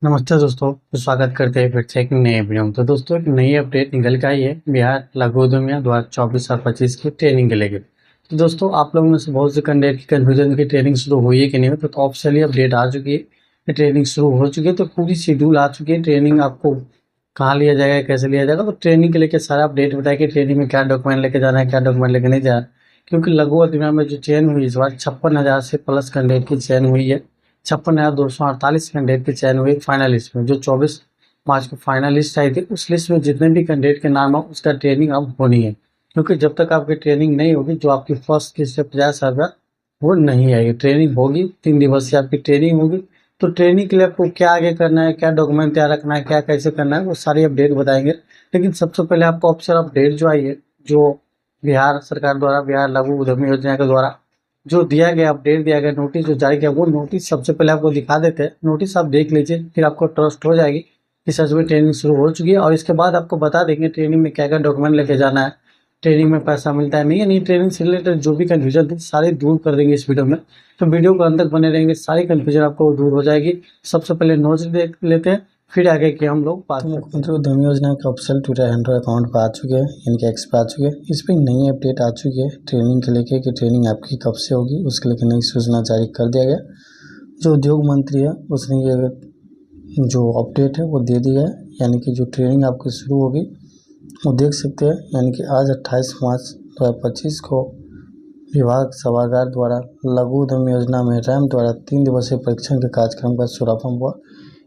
नमस्ते दोस्तों, तो स्वागत करते हैं फिर से एक नए वीडियो में। तो दोस्तों एक नई अपडेट निकल के आई है बिहार लघु उद्यमियों 2024 और 25 की ट्रेनिंग के लेकर। तो दोस्तों आप लोगों में से बहुत से कैंडिडेट की कन्फ्यूजन की ट्रेनिंग शुरू हुई है कि नहीं हुई, तो ऑफिशियली अपडेट आ चुकी है कि ट्रेनिंग शुरू हो चुकी है। तो पूरी शेड्यूल आ चुकी है, ट्रेनिंग आपको कहाँ लिया जाएगा, कैसे लिया जाएगा। तो ट्रेनिंग के लेकर सारा अपडेट बताया कि ट्रेनिंग में क्या डॉक्यूमेंट लेके जाना है, क्या डॉक्यूमेंट लेके नहीं जाना। क्योंकि लघु उद्यमियों में जो चयन हुई इस बार 56,000 से प्लस कैंडिडेट की चयन हुई है। 56,248 कैंडिडेट की चयन हुई फाइनल लिस्ट में। जो 24 मार्च को फाइनल लिस्ट आई थी, उस लिस्ट में जितने भी कैंडिडेट के नाम है उसका ट्रेनिंग अब होनी है। क्योंकि जब तक आपकी ट्रेनिंग नहीं होगी, जो आपकी फर्स्ट किस्त से 50,000 वो नहीं आएगी। ट्रेनिंग होगी, 3 दिवसीय आपकी ट्रेनिंग होगी। तो ट्रेनिंग के लिए आपको क्या आगे करना है, क्या डॉक्यूमेंट तैयार रखना है, क्या कैसे करना है, वो सारी अपडेट बताएंगे। लेकिन सबसे पहले आपको ऑफिशियल अपडेट जो आई है, जो बिहार सरकार द्वारा, बिहार लघु उद्यमी योजना के द्वारा जो दिया गया अपडेट, दिया गया नोटिस जो जारी किया, वो नोटिस सबसे पहले आपको दिखा देते हैं। नोटिस आप देख लीजिए, फिर आपको ट्रस्ट हो जाएगी कि सच में ट्रेनिंग शुरू हो चुकी है। और इसके बाद आपको बता देंगे ट्रेनिंग में क्या क्या डॉक्यूमेंट लेके जाना है, ट्रेनिंग में पैसा मिलता है नहीं है नहीं। ट्रेनिंग से रिलेटेड जो भी कन्फ्यूजन थी सारी दूर कर देंगे इस वीडियो में। तो वीडियो को अंत तक बने रहेंगे, सारी कन्फ्यूजन आपको दूर हो जाएगी। सबसे पहले नोट्स देख लेते हैं, फिर आगे की हम लोग बात। मुख्यमंत्री उद्यमी योजना के ऑफिशियल ट्विटर हैंडल अकाउंट पर आ चुके हैं, इनके एक्स पे आ चुके हैं। इस पर नई अपडेट आ चुकी है ट्रेनिंग के लेके कि ट्रेनिंग आपकी कब से होगी, उसके लेके नई सूचना जारी कर दिया गया। जो उद्योग मंत्री है उसने ये जो अपडेट है वो दे दिया है, यानी कि जो ट्रेनिंग आपकी शुरू होगी वो देख सकते हैं। यानी कि आज 28 मार्च 2025 को विभाग सभागार द्वारा लघु उद्यम योजना में रैम द्वारा 3 दिवसीय परीक्षण के कार्यक्रम का शुभारंभ हुआ।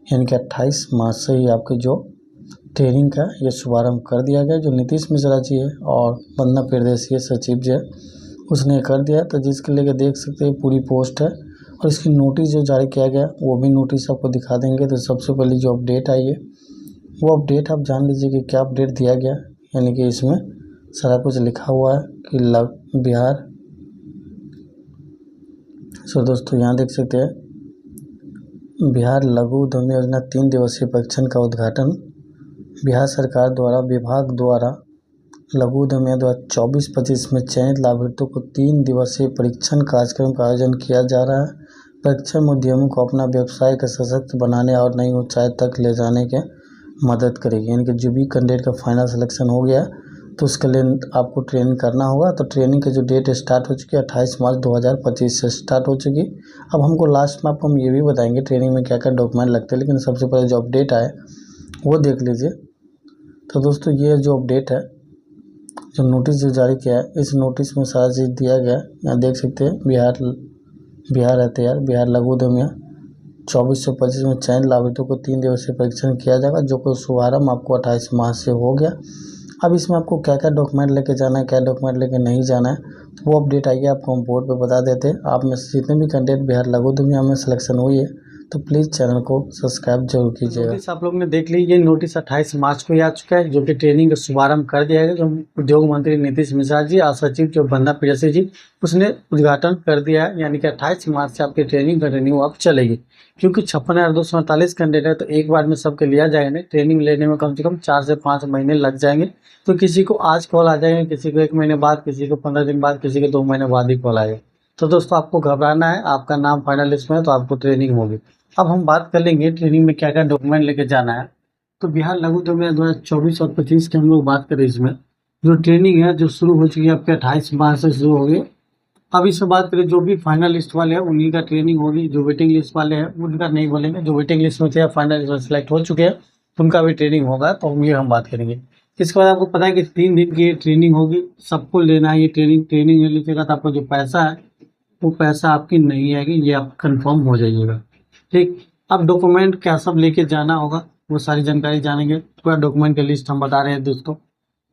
यानी कि 28 मार्च से ही आपके जो ट्रेनिंग का ये शुभारंभ कर दिया गया। जो नीतीश मिश्रा जी है और वंदना प्रदेशीय सचिव जी है उसने कर दिया, तो जिसके लेके देख सकते हैं पूरी पोस्ट है। और इसकी नोटिस जो जारी किया गया वो भी नोटिस आपको दिखा देंगे। तो सबसे पहले जो अपडेट आई है वो अपडेट आप जान लीजिए कि क्या अपडेट दिया गया। यानी कि इसमें सारा कुछ लिखा हुआ है कि बिहार। सो दोस्तों यहाँ देख सकते हैं बिहार लघु उद्यमी योजना 3 दिवसीय परीक्षण का उद्घाटन बिहार सरकार द्वारा विभाग द्वारा लघु उद्यमियों द्वारा 24-25 में चयनित लाभार्थियों को 3 दिवसीय परीक्षण कार्यक्रम का आयोजन किया जा रहा है। परीक्षण में उद्यमियों को अपना व्यवसाय को सशक्त बनाने और नई ऊंचाई तक ले जाने के मदद करेगी। यानी कि जो भी कैंडिडेट का फाइनल सिलेक्शन हो गया तो उसके लिए आपको ट्रेनिंग करना होगा। तो ट्रेनिंग की जो डेट स्टार्ट हो चुकी है 28 मार्च 2025 से स्टार्ट हो चुकी। अब हमको लास्ट में आपको हम ये भी बताएंगे ट्रेनिंग में क्या क्या डॉक्यूमेंट लगते हैं, लेकिन सबसे पहले जो अपडेट आए वो देख लीजिए। तो दोस्तों ये जो अपडेट है, जो नोटिस जो जारी किया है, इस नोटिस में सारा चीज़ दिया गया। यहाँ देख सकते हैं बिहार है तैयार। बिहार लघु उद्यमियों 24-25 में चयन लाभार्थियों को 3 दिवसीय परीक्षण किया जाएगा, जो कि शुभारंभ आपको 28 मार्च से हो गया। अब इसमें आपको क्या क्या डॉक्यूमेंट लेके जाना है, क्या डॉक्यूमेंट लेके नहीं जाना है, तो वो अपडेट आइए आपको हम बोर्ड पे बता देते हैं। आप में से जितने भी कैंडिडेट बिहार लघु उद्यमियों में सिलेक्शन हुई है तो प्लीज़ चैनल को सब्सक्राइब जरूर कीजिएगा। नोटिस आप लोग ने देख ली, ये नोटिस 28 मार्च को ही आ चुका है, जो कि ट्रेनिंग का शुभारंभ कर दिया गया। जो उद्योग मंत्री नीतीश मिश्रा जी और सचिव जो वंदना प्रियसी जी उसने उद्घाटन कर दिया है। यानी कि 28 मार्च से आपकी ट्रेनिंग कंटिन्यू अब चलेगी। क्योंकि 56,248 कैंडिडेट है, तो एक बार में सबके लिया जाएगा नहीं। ट्रेनिंग लेने में कम से कम 4 से 5 महीने लग जाएंगे। तो किसी को आज कॉल आ जाएगा, किसी को 1 महीने बाद, किसी को 15 दिन बाद, किसी को 2 महीने बाद ही कॉल आएगा। तो दोस्तों आपको घबराना है, आपका नाम फाइनल लिस्ट में है तो आपको ट्रेनिंग होगी। अब हम बात कर लेंगे ट्रेनिंग में क्या क्या डॉक्यूमेंट लेके जाना है। तो बिहार लघु उद्यमी 2024 और 25 की हम लोग बात करें, इसमें जो ट्रेनिंग है जो शुरू हो चुकी है आपके 28 मार्च से शुरू होगी। अब इसमें बात करें जो भी फाइनल लिस्ट वाले हैं उन्हीं का ट्रेनिंग होगी। जो वेटिंग लिस्ट वाले हैं उनका नहीं बोलेंगे। जो वेटिंग लिस्ट में थे या फाइनल लिस्ट में सेलेक्ट हो चुके हैं उनका भी ट्रेनिंग होगा, तो हम बात करेंगे। इसके बाद आपको पता है कि 3 दिन की ट्रेनिंग होगी, सबको लेना है ये ट्रेनिंग। ट्रेनिंग ले लीजिएगा तो आपका जो पैसा है वो पैसा आपकी नहीं आएगी, ये आप कंफर्म हो जाइएगा। ठीक, अब डॉक्यूमेंट क्या सब लेके जाना होगा वो सारी जानकारी जानेंगे। पूरा डॉक्यूमेंट की लिस्ट हम बता रहे हैं दोस्तों।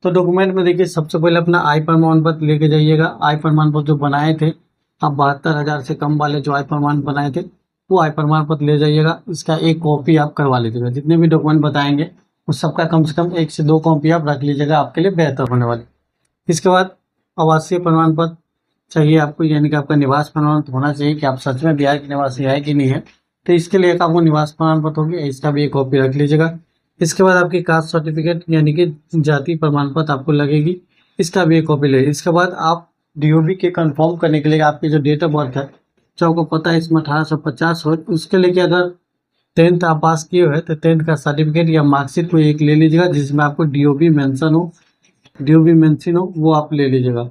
तो डॉक्यूमेंट में देखिए, सबसे पहले अपना आय प्रमाण पत्र लेके जाइएगा। आय प्रमाण पत्र जो बनाए थे आप 72,000 से कम वाले जो आय प्रमाण बनाए थे वो आय प्रमाण पत्र ले जाइएगा। इसका एक कॉपी आप करवा लीजिएगा। जितने भी डॉक्यूमेंट बताएंगे उस सबका कम से कम 1 से 2 कॉपी आप रख लीजिएगा, आपके लिए बेहतर होने वाली। इसके बाद आवासीय प्रमाण पत्र चाहिए आपको, यानी कि आपका निवास प्रमाण पत्र होना चाहिए कि आप सच में बिहार के निवासी है कि नहीं है। तो इसके लिए एक आपको निवास प्रमाण पत्र होगी, इसका भी एक कॉपी रख लीजिएगा। इसके बाद आपकी कास्ट सर्टिफिकेट यानी कि जाति प्रमाण पत्र आपको लगेगी, इसका भी एक कॉपी ले। इसके बाद आप डीओबी के कंफर्म करने के लिए आपकी जो डेट ऑफ बर्थ है, जो आपको पता है इसमें 1850 हो, उसके लिए अगर 10th आप पास किए हुए तो 10th का सर्टिफिकेट या मार्कशीट कोई एक ले लीजिएगा जिसमें आपको डीओबी मेंशन हो, डीओबी मेंशन हो वो आप ले लीजिएगा।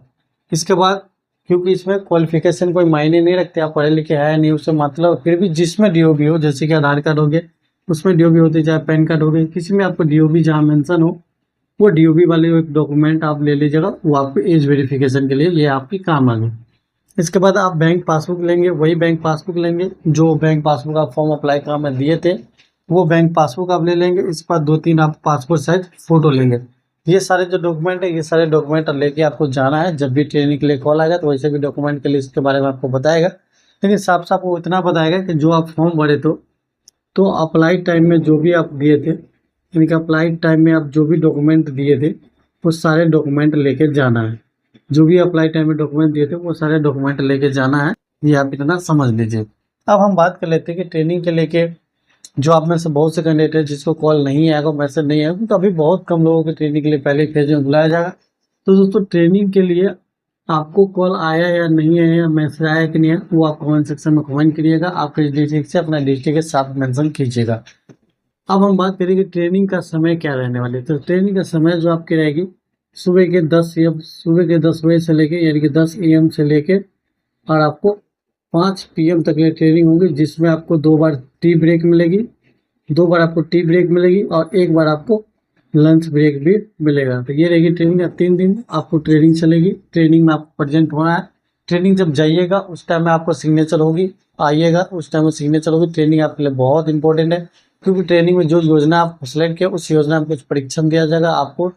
इसके बाद क्योंकि इसमें क्वालिफिकेशन कोई मायने नहीं रखते, आप पढ़े लिखे हैं नहीं उससे मतलब, फिर भी जिसमें डीओबी हो, जैसे कि आधार कार्ड हो गया उसमें डीओबी होती है, चाहे पैन कार्ड हो गया, किसी में आपको डीओबी जहाँ मेंशन हो वो डीओबी वाले एक डॉक्यूमेंट आप ले लीजिएगा, वो आपको एज वेरिफिकेशन के लिए ये आपकी काम आगे। इसके बाद आप बैंक पासबुक लेंगे, वही बैंक पासबुक लेंगे जो बैंक पासबुक आप फॉर्म अप्लाई का में दिए थे, वो बैंक पासबुक आप ले लेंगे। इसके बाद 2-3 आप पासपोर्ट साइज फोटो लेंगे। ये सारे जो डॉक्यूमेंट है ये सारे डॉक्यूमेंट लेके आपको जाना है। जब भी ट्रेनिंग के लिए कॉल आएगा तो वैसे भी डॉक्यूमेंट के लिस्ट के बारे में आपको बताएगा, लेकिन साफ साफ वो इतना बताएगा कि जो आप फॉर्म भरे तो अप्लाई टाइम में जो भी आप दिए थे, यानी कि अप्लाई टाइम में आप जो भी डॉक्यूमेंट दिए थे वो सारे डॉक्यूमेंट लेके जाना है। जो भी अप्लाई टाइम में डॉक्यूमेंट दिए थे वो सारे डॉक्यूमेंट लेके जाना है, ये आप इतना समझ लीजिए। अब हम बात कर लेते हैं कि ट्रेनिंग के लेके जो आप में से बहुत से कैंडिडेट है जिसको कॉल नहीं आएगा, मैसेज नहीं आएगा, तो अभी बहुत कम लोगों को ट्रेनिंग के लिए पहले फेज में बुलाया जाएगा। तो दोस्तों ट्रेनिंग के लिए आपको कॉल आया या नहीं आया या मैसेज आया कि नहीं है वो आप कमेंट सेक्शन में कमेंट करिएगा। आपके डिस्ट्रिक्ट से अपना डिस्ट्रिक्ट के साथ मेंशन कीजिएगा। अब हम बात करेंगे ट्रेनिंग का समय क्या रहने वाली है। तो ट्रेनिंग का समय जो आपकी रहेगी सुबह के 10 AM, सुबह के 10 बजे से लेके यानी कि 10 AM से लेके और आपको 5 PM तक ये ट्रेनिंग होगी, जिसमें आपको 2 बार टी ब्रेक मिलेगी, 2 बार आपको टी ब्रेक मिलेगी और 1 बार आपको लंच ब्रेक भी मिलेगा। तो ये रहेगी ट्रेनिंग। 3 दिन आपको ट्रेनिंग चलेगी। ट्रेनिंग में आपको प्रेजेंट होना है। ट्रेनिंग जब जाइएगा उस टाइम में आपको सिग्नेचर होगी, आइएगा उस टाइम में सिग्नेचर होगी। ट्रेनिंग आपके लिए बहुत इंपॉर्टेंट है, क्योंकि ट्रेनिंग में जो योजना आप सेलेक्ट किया उस योजना में कुछ परीक्षण दिया जाएगा, आपको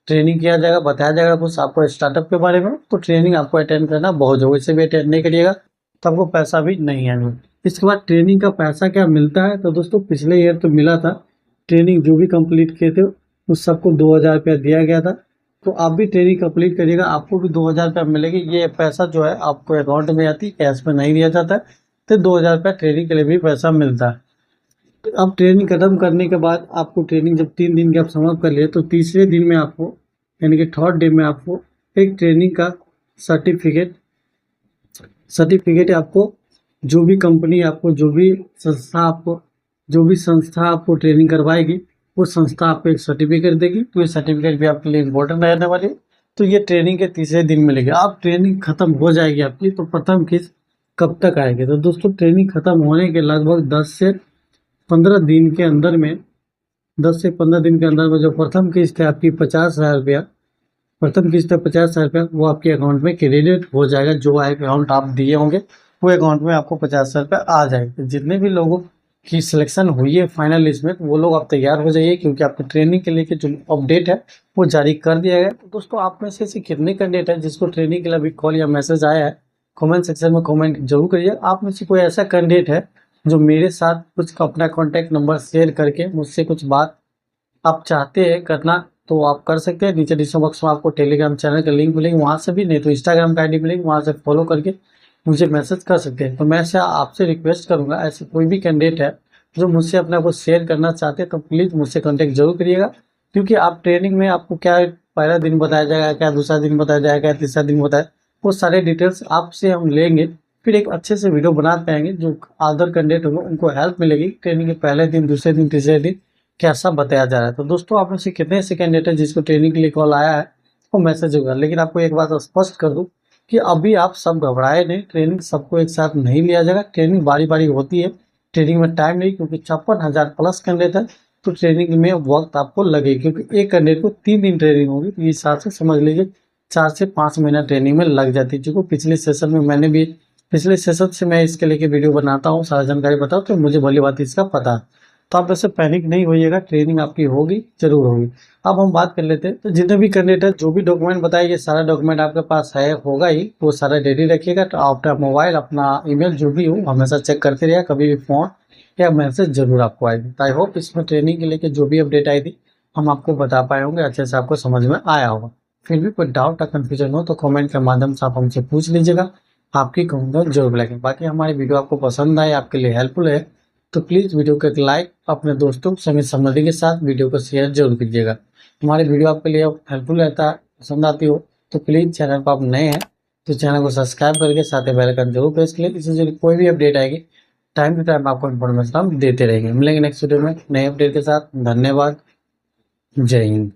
ट्रेनिंग किया जाएगा, बताया जाएगा कुछ आपको स्टार्टअप के बारे में। तो ट्रेनिंग आपको अटेंड करना बहुत जरूरी। वैसे भी अटेंड नहीं करिएगा तो आपको पैसा भी नहीं आएगा। इसके बाद ट्रेनिंग का पैसा क्या मिलता है, तो दोस्तों पिछले ईयर तो मिला था, ट्रेनिंग जो भी कंप्लीट किए थे उस सबको 2000 रुपया दिया गया था। तो आप भी ट्रेनिंग कंप्लीट करिएगा, आपको भी 2000 रुपया मिलेगी। ये पैसा जो है आपको अकाउंट में आती है, कैश में नहीं दिया जाता है। तो 2000 रुपया ट्रेनिंग के लिए भी पैसा मिलता है। तो अब ट्रेनिंग खत्म करने के बाद आपको ट्रेनिंग जब 3 दिन की आप समाप्त कर लिए तो तीसरे दिन में आपको यानी कि 3rd डे में आपको एक ट्रेनिंग का सर्टिफिकेट आपको जो भी कंपनी आपको जो भी संस्था आपको ट्रेनिंग करवाएगी वो संस्था आपको एक सर्टिफिकेट देगी। तो ये सर्टिफिकेट भी आपके लिए इम्पोर्टेंट रहने वाली है। तो ये ट्रेनिंग के तीसरे दिन मिलेगी। अब ट्रेनिंग खत्म हो जाएगी आपकी, तो प्रथम किस्त कब तक आएगी, तो दोस्तों ट्रेनिंग खत्म होने के लगभग 10 से 15 दिन के अंदर में 10 से 15 दिन के अंदर में जो प्रथम किस्त है आपकी 50,000 रुपया, प्रथम किस्त है 50,000 रुपया, वो आपके अकाउंट में क्रेडिट हो जाएगा। जो अकाउंट आप दिए होंगे वो अकाउंट में आपको 50,000 रुपया आ जाएगा। तो जितने भी लोगों की सिलेक्शन हुई है फाइनल लिस्ट में, तो वो लोग आप तैयार हो जाइए, क्योंकि आपके ट्रेनिंग के लिए जो अपडेट है वो जारी कर दिया गया। तो दोस्तों आप में से ऐसे कितने कैंडिडेट है जिसको ट्रेनिंग के लिए अभी कॉल या मैसेज आया है, कमेंट सेक्शन में कमेंट जरूर करिए। आप में से कोई ऐसा कैंडिडेट है जो मेरे साथ कुछ अपना कॉन्टैक्ट नंबर शेयर करके मुझसे कुछ बात आप चाहते हैं करना, तो आप कर सकते हैं। नीचे डिस्क्रिप्शन बॉक्स में आपको टेलीग्राम चैनल का लिंक मिलेगी, वहाँ से भी, नहीं तो इंस्टाग्राम का आईडी मिलेगी, वहाँ से फॉलो करके मुझे मैसेज कर सकते हैं। तो मैं आपसे रिक्वेस्ट करूँगा, ऐसे कोई भी कैंडिडेट है जो मुझसे अपना कुछ शेयर करना चाहते हैं तो प्लीज़ मुझसे कॉन्टैक्ट जरूर करिएगा। क्योंकि आप ट्रेनिंग में आपको क्या पहला दिन बताया जाएगा, क्या दूसरा दिन बताया जाएगा, क्या तीसरा दिन बताया, वो सारे डिटेल्स आपसे हम लेंगे, फिर एक अच्छे से वीडियो बना पाएंगे। जो अदर कैंडिडेट होंगे उनको हेल्प मिलेगी ट्रेनिंग के पहले दिन, दूसरे दिन, तीसरे दिन कैसा बताया जा रहा है। तो दोस्तों आप में से कितने ऐसे कैंडिडेट है जिसको ट्रेनिंग के लिए कॉल आया है वो मैसेज होगा। लेकिन आपको एक बात स्पष्ट कर दूं कि अभी आप सब घबराए नहीं, ट्रेनिंग सबको एक साथ नहीं लिया जाएगा। ट्रेनिंग बारी बारी होती है, ट्रेनिंग में टाइम नहीं, क्योंकि 56,000 प्लस कैंडिडेट है। तो ट्रेनिंग में वक्त आपको लगेगी, क्योंकि एक कैंडिडेट को 3 दिन ट्रेनिंग होगी। तो इस हिसाब से समझ लीजिए 4 से 5 महीना ट्रेनिंग में लग जाती है। जो पिछले सेशन में मैंने भी पिछले सेशन से मैं इसके लेके वीडियो बनाता हूँ, सारा जानकारी बताओ, तो मुझे भली बात इसका पता है। तो आप वैसे पैनिक नहीं होइएगा, ट्रेनिंग आपकी होगी, जरूर होगी। अब हम बात कर लेते हैं, तो जितने भी कैंडिडेट है जो भी डॉक्यूमेंट बताइए, सारा डॉक्यूमेंट आपके पास है, होगा ही, वो सारा रेडी रखिएगा। तो आपका मोबाइल, अपना ईमेल जो भी हो हमेशा चेक करते रहिए, कभी भी फोन या मैसेज जरूर आपको आएगी। तो आई होप इसमें ट्रेनिंग के लेके जो भी अपडेट आई थी हम आपको बता पाए होंगे, अच्छे से आपको समझ में आया होगा। फिर भी कोई डाउट या कन्फ्यूजन हो तो कमेंट के माध्यम से आप हमसे पूछ लीजिएगा, आपकी कमेंट जरूर लगेगी। बाकी हमारी वीडियो आपको पसंद आए, आपके लिए हेल्पफुल है, तो प्लीज़ वीडियो को एक लाइक, अपने दोस्तों सभी संबंधी के साथ वीडियो को शेयर जरूर कीजिएगा। हमारी वीडियो आपके लिए हेल्पफुल रहता है, पसंद आती हो तो प्लीज़ चैनल पर आप नए हैं तो चैनल को सब्सक्राइब करके साथ ही बेल आइकन जरूर प्रेस करें। इससे जो कोई भी अपडेट आएगी टाइम टू टाइम आपको इन्फॉर्मेशन हम देते रहेंगे। मिलेंगे नेक्स्ट वीडियो में नए अपडेट के साथ। धन्यवाद। जय हिंद।